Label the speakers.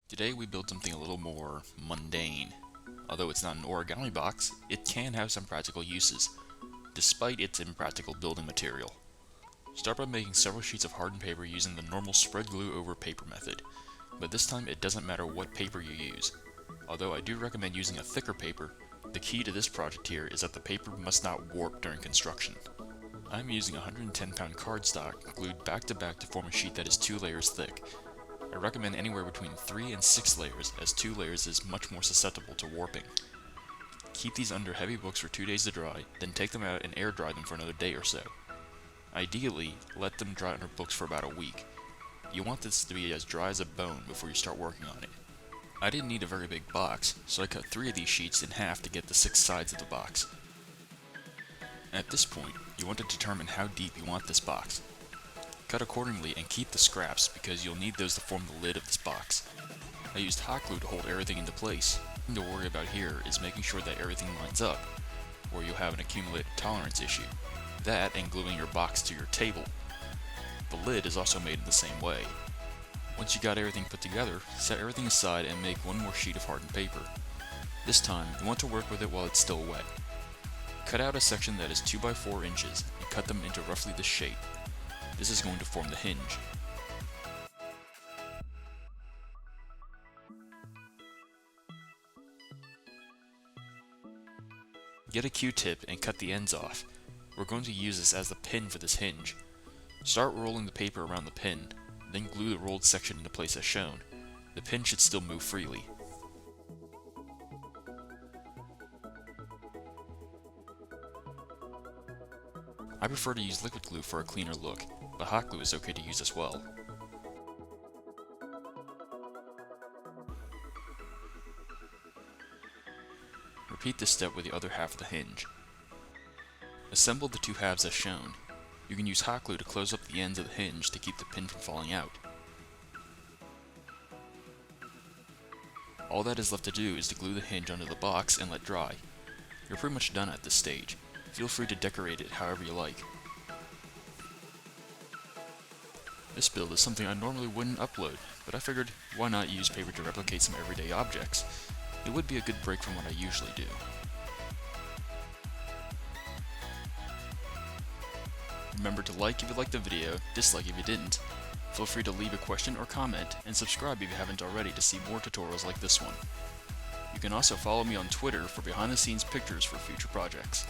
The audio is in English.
Speaker 1: Today we built something a little more mundane. Although it's not an origami box, it can have some practical uses, despite its impractical building material. Start by making several sheets of hardened paper using the normal spread glue over paper method, but this time it doesn't matter what paper you use. Although I do recommend using a thicker paper, the key to this project here is that the paper must not warp during construction. I'm using 110-pound cardstock glued back to back to form a sheet that is 2 layers thick. I recommend anywhere between 3 and 6 layers, as 2 layers is much more susceptible to warping. Keep these under heavy books for 2 days to dry, then take them out and air dry them for another day or so. Ideally, let them dry under books for about a week. You want this to be as dry as a bone before you start working on it. I didn't need a very big box, so I cut 3 of these sheets in half to get the 6 sides of the box. At this point, you want to determine how deep you want this box. Cut accordingly and keep the scraps because you'll need those to form the lid of this box. I used hot glue to hold everything into place. The thing to worry about here is making sure that everything lines up, or you'll have an accumulated tolerance issue. That and gluing your box to your table. The lid is also made in the same way. Once you got everything put together, set everything aside and make one more sheet of hardened paper. This time, you want to work with it while it's still wet. Cut out a section that is 2 by 4 inches and cut them into roughly this shape. This is going to form the hinge. Get a Q-tip and cut the ends off. We're going to use this as the pin for this hinge. Start rolling the paper around the pin, then glue the rolled section into place as shown. The pin should still move freely. I prefer to use liquid glue for a cleaner look, but hot glue is okay to use as well. Repeat this step with the other half of the hinge. Assemble the two halves as shown. You can use hot glue to close up the ends of the hinge to keep the pin from falling out. All that is left to do is to glue the hinge onto the box and let dry. You're pretty much done at this stage. Feel free to decorate it however you like. This build is something I normally wouldn't upload, but I figured why not use paper to replicate some everyday objects. It would be a good break from what I usually do. Remember to like if you liked the video, dislike if you didn't. Feel free to leave a question or comment, and subscribe if you haven't already to see more tutorials like this one. You can also follow me on Twitter for behind the scenes pictures for future projects.